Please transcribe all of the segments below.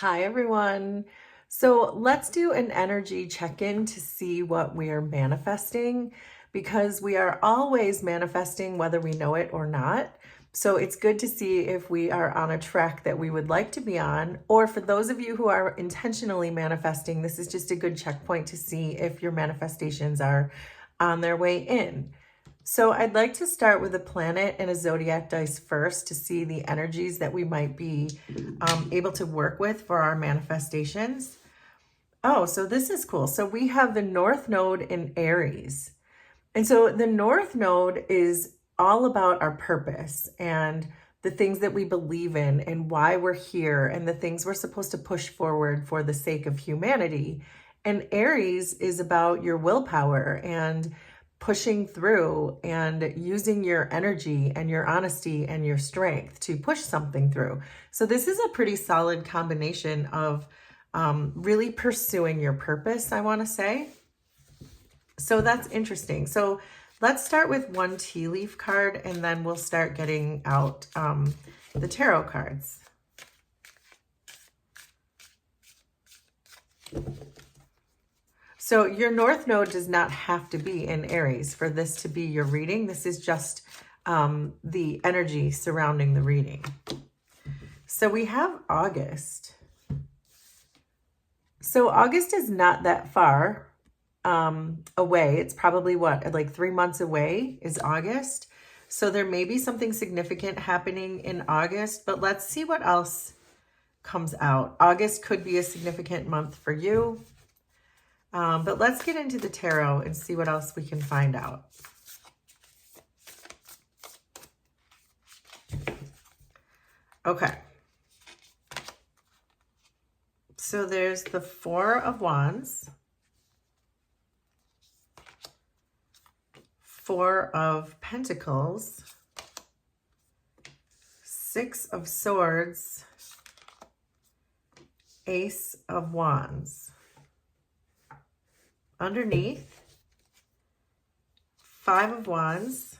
Hi, everyone. So let's do an energy check-in to see what we're manifesting because we are always manifesting whether we know it or not. So it's good to see if we are on a track that we would like to be on, or for those of you who are intentionally manifesting, this is just a good checkpoint to see if your manifestations are on their way in. So I'd like to start with a planet and a zodiac dice first to see the energies that we might be able to work with for our manifestations. Oh, so this is cool. So we have the North Node in Aries. And so the North Node is all about our purpose and the things that we believe in and why we're here and the things we're supposed to push forward for the sake of humanity. And Aries is about your willpower and pushing through and using your energy and your honesty and your strength to push something through. So this is a pretty solid combination of really pursuing your purpose, I want to say. So that's interesting. So let's start with one tea leaf card and then we'll start getting out the tarot cards. So your North Node does not have to be in Aries for this to be your reading. This is just the energy surrounding the reading. So we have August. So August is not that far away. It's probably like 3 months away is August. So there may be something significant happening in August, but let's see what else comes out. August could be a significant month for you. But let's get into the tarot and see what else we can find out. Okay. So there's the Four of Wands, Four of Pentacles, Six of Swords, Ace of Wands. Underneath, Five of Wands,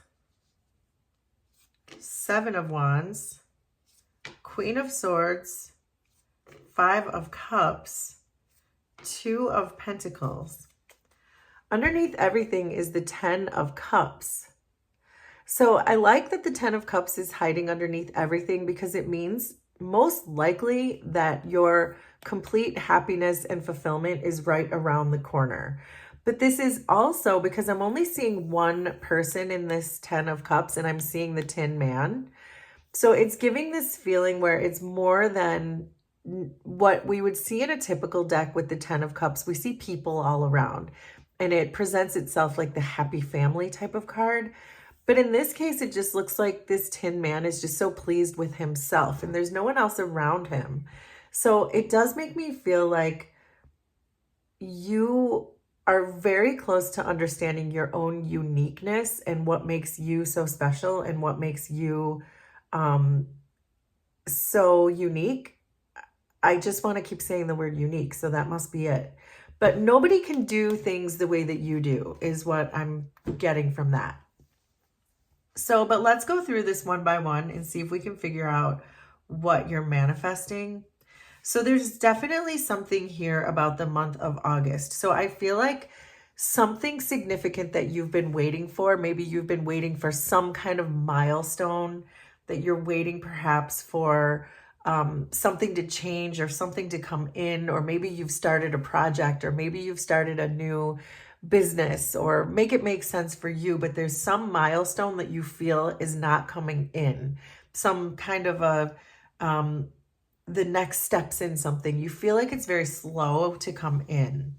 Seven of Wands, Queen of Swords, Five of Cups, Two of Pentacles. Underneath everything is the Ten of Cups. So I like that the Ten of Cups is hiding underneath everything because it means most likely that your complete happiness and fulfillment is right around the corner. But this is also because I'm only seeing one person in this Ten of Cups and I'm seeing the Tin Man. So it's giving this feeling where it's more than what we would see in a typical deck with the Ten of Cups. We see people all around and it presents itself like the happy family type of card. But in this case, it just looks like this Tin Man is just so pleased with himself and there's no one else around him. So it does make me feel like you are very close to understanding your own uniqueness and what makes you so special and what makes you so unique. I just want to keep saying the word unique, so that must be it. But nobody can do things the way that you do is what I'm getting from that. So, but let's go through this one by one and see if we can figure out what you're manifesting. So there's definitely something here about the month of August. So I feel like something significant that you've been waiting for, maybe you've been waiting for some kind of milestone, that you're waiting perhaps for something to change or something to come in, or maybe you've started a project, or maybe you've started a new business, or make it make sense for you, but there's some milestone that you feel is not coming in, some kind of a the next steps in something. You feel like it's very slow to come in.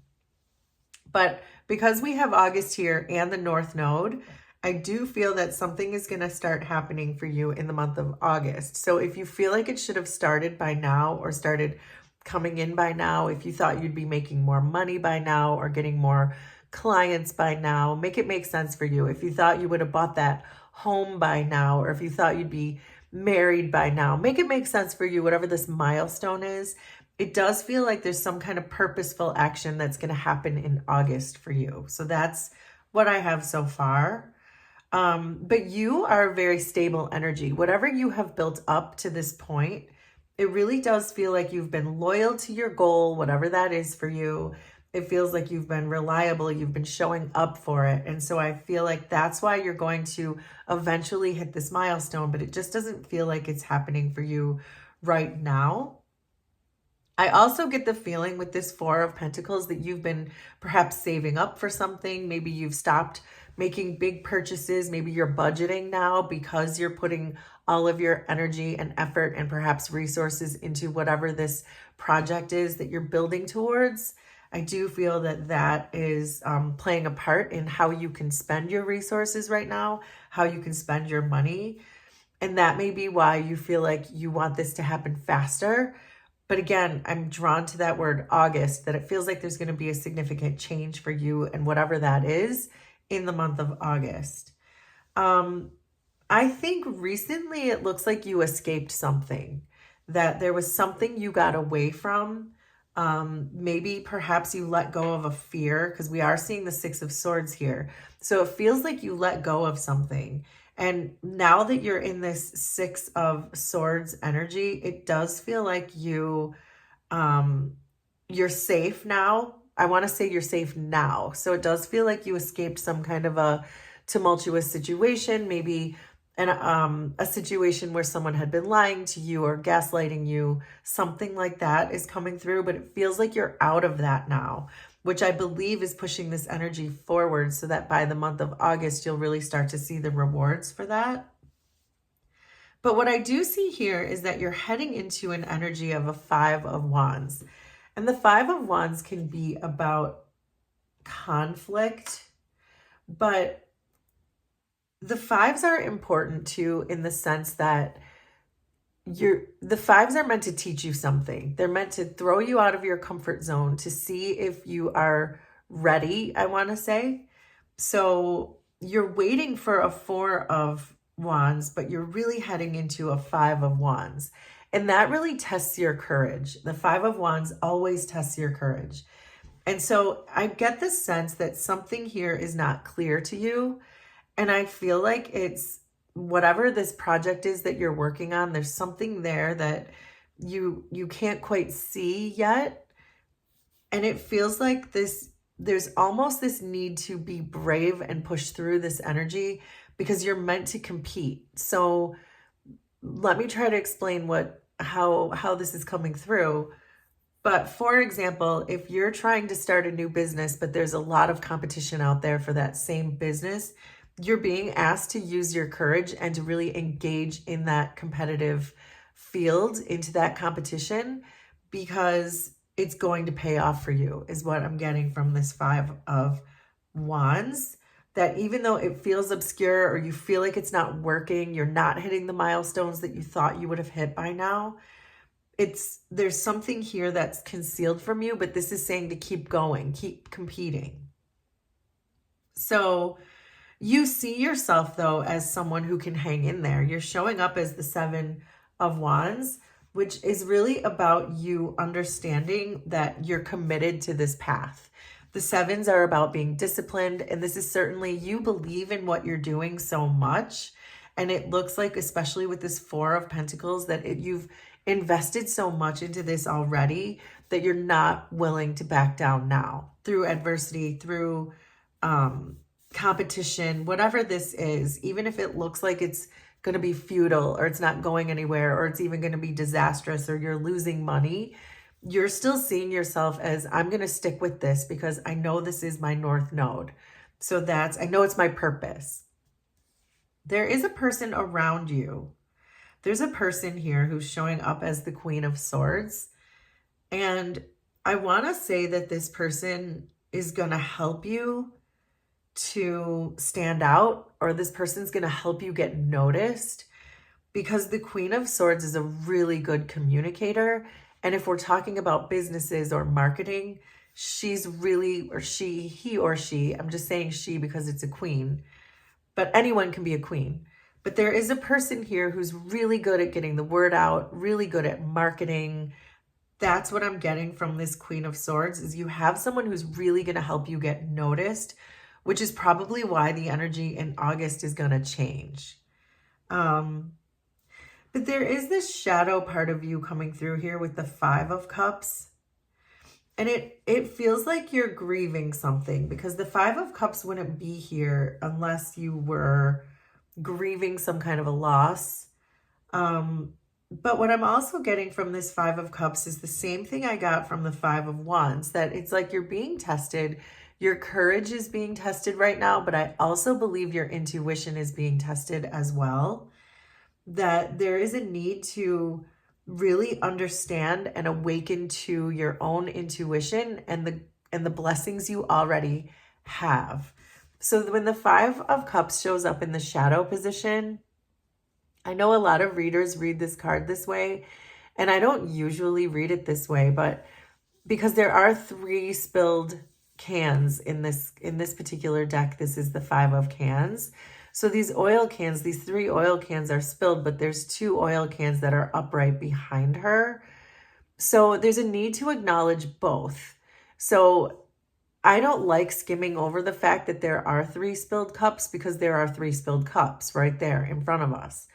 But because we have August here and the North Node, I do feel that something is going to start happening for you in the month of August. So if you feel like it should have started by now or started coming in by now, if you thought you'd be making more money by now or getting more clients by now, make it make sense for you. If you thought you would have bought that home by now, or if you thought you'd be married by now, make it make sense for you, whatever this milestone is. It does feel like there's some kind of purposeful action that's going to happen in August for you. So that's what I have so far. But you are very stable energy. Whatever you have built up to this point It really does feel like you've been loyal to your goal, whatever that is for you. It feels like you've been reliable, you've been showing up for it. And so I feel like that's why you're going to eventually hit this milestone, but it just doesn't feel like it's happening for you right now. I also get the feeling with this Four of Pentacles that you've been perhaps saving up for something. Maybe you've stopped making big purchases. Maybe you're budgeting now because you're putting all of your energy and effort and perhaps resources into whatever this project is that you're building towards. I do feel that that is playing a part in how you can spend your resources right now, how you can spend your money. And that may be why you feel like you want this to happen faster. But again, I'm drawn to that word August, that it feels like there's going to be a significant change for you and whatever that is in the month of August. I think recently it looks like you escaped something, that there was something you got away from. Maybe perhaps you let go of a fear, because we are seeing the Six of Swords here. So it feels like you let go of something. And now that you're in this Six of Swords energy, it does feel like you're safe now. I want to say you're safe now. So it does feel like you escaped some kind of a tumultuous situation, maybe a situation where someone had been lying to you or gaslighting you. Something like that is coming through, but it feels like you're out of that now, which I believe is pushing this energy forward so that by the month of August, you'll really start to see the rewards for that. But what I do see here is that you're heading into an energy of a Five of Wands. And the Five of Wands can be about conflict, but the fives are important too, in the sense that the fives are meant to teach you something. They're meant to throw you out of your comfort zone to see if you are ready, I want to say. So you're waiting for a Four of Wands, but you're really heading into a Five of Wands. And that really tests your courage. The Five of Wands always tests your courage. And so I get the sense that something here is not clear to you. And I feel like it's whatever this project is that you're working on, there's something there that you can't quite see yet. And it feels like there's almost this need to be brave and push through this energy because you're meant to compete. So let me try to explain how this is coming through. But for example, if you're trying to start a new business, but there's a lot of competition out there for that same business, you're being asked to use your courage and to really engage in that competitive field, into that competition, because it's going to pay off for you, is what I'm getting from this Five of Wands. That even though it feels obscure or you feel like it's not working, you're not hitting the milestones that you thought you would have hit by now, there's something here that's concealed from you, but this is saying to keep going, keep competing. So you see yourself, though, as someone who can hang in there. You're showing up as the Seven of Wands, which is really about you understanding that you're committed to this path. The sevens are about being disciplined, and this is certainly, you believe in what you're doing so much. And it looks like, especially with this Four of Pentacles, that you've invested so much into this already that you're not willing to back down now through adversity, through competition, whatever this is, even if it looks like it's going to be futile or it's not going anywhere or it's even going to be disastrous or you're losing money, you're still seeing yourself as, I'm going to stick with this because I know this is my North Node. So I know it's my purpose. There is a person around you. There's a person here who's showing up as the Queen of Swords. And I want to say that this person is going to help you to stand out, or this person's going to help you get noticed, because the Queen of Swords is a really good communicator. And if we're talking about businesses or marketing, she's really, or he or she, I'm just saying she because it's a queen, but anyone can be a queen. But there is a person here who's really good at getting the word out, really good at marketing. That's what I'm getting from this Queen of Swords, is you have someone who's really going to help you get noticed, which is probably why the energy in August is going to change. But there is this shadow part of you coming through here with the Five of Cups. And it feels like you're grieving something, because the Five of Cups wouldn't be here unless you were grieving some kind of a loss. But what I'm also getting from this Five of Cups is the same thing I got from the Five of Wands, that it's like you're being tested. Your courage is being tested right now, but I also believe your intuition is being tested as well. That there is a need to really understand and awaken to your own intuition and the blessings you already have. So when the Five of Cups shows up in the shadow position, I know a lot of readers read this card this way, and I don't usually read it this way, but because there are 3 spilled cans in this particular deck, this is the 5 of cans. So these oil cans, these 3 oil cans are spilled, but there's 2 oil cans that are upright behind her. So there's a need to acknowledge both. So I don't like skimming over the fact that there are 3 spilled cups, because there are 3 spilled cups right there in front of us.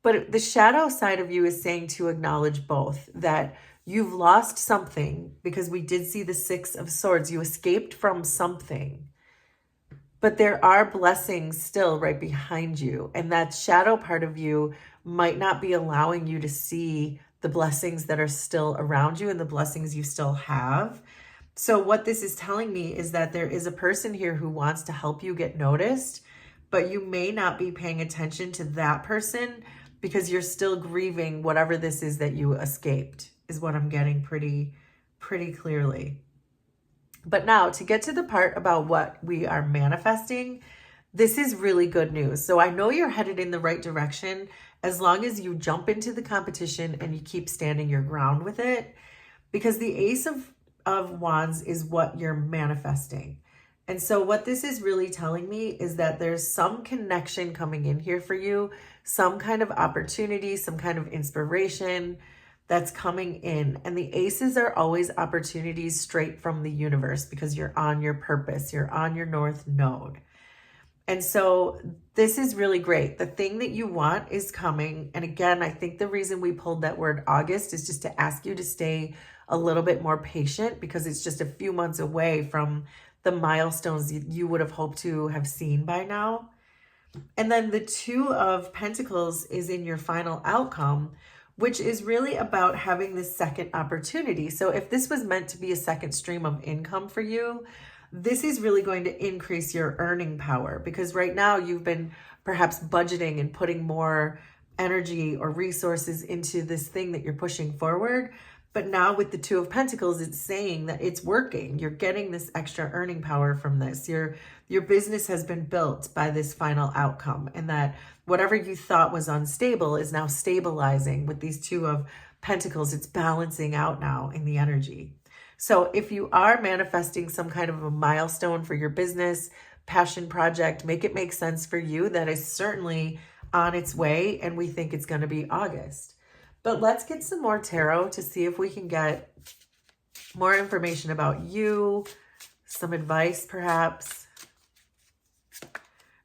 But the shadow side of you is saying to acknowledge both, that you've lost something, because we did see the 6 of Swords. You escaped from something, but there are blessings still right behind you. And that shadow part of you might not be allowing you to see the blessings that are still around you and the blessings you still have. So what this is telling me is that there is a person here who wants to help you get noticed, but you may not be paying attention to that person because you're still grieving whatever this is that you escaped, is what I'm getting pretty clearly. But now to get to the part about what we are manifesting, this is really good news. So I know you're headed in the right direction as long as you jump into the competition and you keep standing your ground with it, because the Ace of Wands is what you're manifesting. And so what this is really telling me is that there's some connection coming in here for you, some kind of opportunity, some kind of inspiration that's coming in. And the aces are always opportunities straight from the universe, because you're on your purpose, you're on your north node. And so this is really great. The thing that you want is coming. And again, I think the reason we pulled that word August is just to ask you to stay a little bit more patient, because it's just a few months away from the milestones you would have hoped to have seen by now. And then the 2 of Pentacles is in your final outcome, which is really about having this second opportunity. So if this was meant to be a second stream of income for you, this is really going to increase your earning power, because right now you've been perhaps budgeting and putting more energy or resources into this thing that you're pushing forward. But now with the 2 of Pentacles, it's saying that it's working. You're getting this extra earning power from this. Your business has been built by this final outcome, and that whatever you thought was unstable is now stabilizing with these 2 of Pentacles. It's balancing out now in the energy. So if you are manifesting some kind of a milestone for your business, passion project, make it make sense for you, that is certainly on its way, and we think it's going to be August. But let's get some more tarot to see if we can get more information about you, some advice perhaps.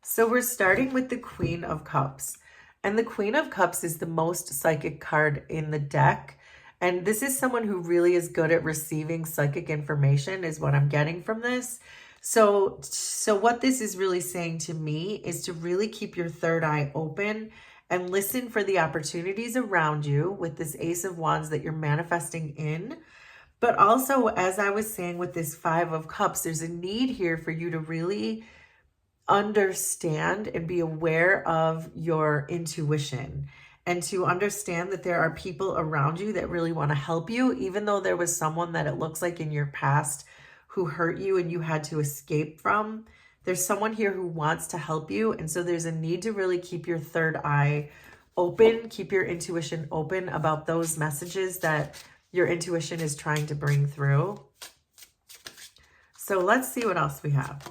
So we're starting with the Queen of Cups. And the Queen of Cups is the most psychic card in the deck. And this is someone who really is good at receiving psychic information, is what I'm getting from this. So what this is really saying to me is to really keep your third eye open and listen for the opportunities around you with this Ace of Wands that you're manifesting in. But also, as I was saying with this 5 of Cups, there's a need here for you to really understand and be aware of your intuition, and to understand that there are people around you that really want to help you, even though there was someone that it looks like in your past who hurt you and you had to escape from. There's someone here who wants to help you. And so there's a need to really keep your third eye open, keep your intuition open about those messages that your intuition is trying to bring through. So let's see what else we have.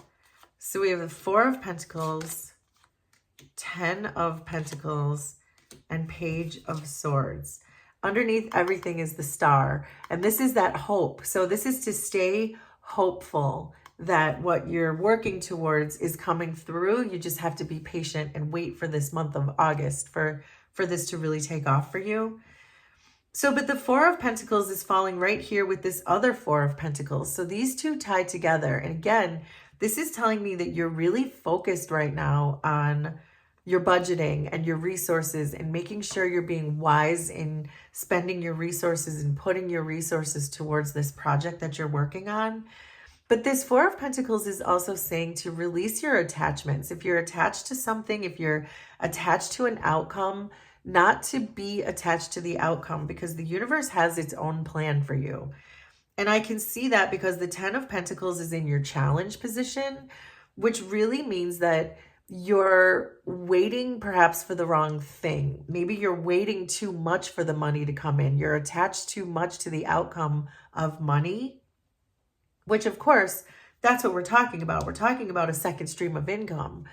So we have the 4 of Pentacles, 10 of Pentacles, and Page of Swords. Underneath everything is the Star. And this is that hope. So this is to stay hopeful that what you're working towards is coming through. You just have to be patient and wait for this month of August for for this to really take off for you. So, but the Four of Pentacles is falling right here with this other Four of Pentacles. So these two tied together. And again, this is telling me that you're really focused right now on your budgeting and your resources and making sure you're being wise in spending your resources and putting your resources towards this project that you're working on. But this Four of Pentacles is also saying to release your attachments. If you're attached to something, if you're attached to an outcome, not to be attached to the outcome, because the universe has its own plan for you. And I can see that because the Ten of Pentacles is in your challenge position, which really means that you're waiting perhaps for the wrong thing. Maybe you're waiting too much for the money to come in. You're attached too much to the outcome of money, which of course, that's what we're talking about. We're talking about a second stream of income.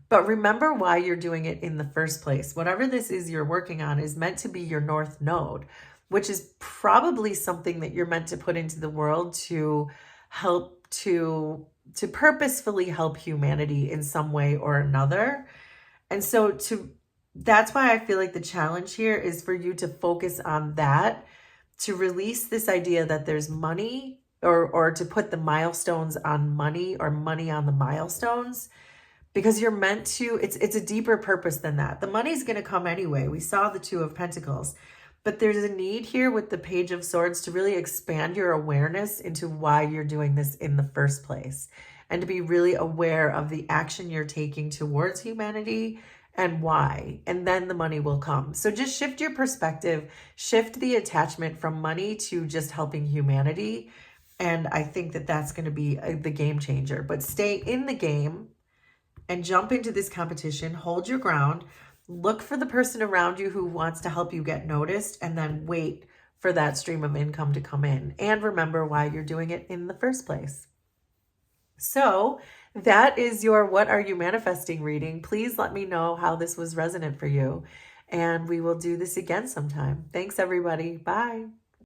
But remember why you're doing it in the first place. Whatever this is you're working on is meant to be your North Node, which is probably something that you're meant to put into the world to help to purposefully help humanity in some way or another. And so that's why I feel like the challenge here is for you to focus on that, to release this idea that there's money, or to put the milestones on money or money on the milestones, because you're meant to, it's a deeper purpose than that. The money's going to come anyway. We saw the Two of Pentacles, but there's a need here with the Page of Swords to really expand your awareness into why you're doing this in the first place, and to be really aware of the action you're taking towards humanity and why, and then the money will come. So just shift your perspective, shift the attachment from money to just helping humanity. And I think that that's going to be the game changer. But stay in the game and jump into this competition. Hold your ground. Look for the person around you who wants to help you get noticed, and then wait for that stream of income to come in. And remember why you're doing it in the first place. So that is your What Are You Manifesting reading. Please let me know how this was resonant for you. And we will do this again sometime. Thanks, everybody. Bye.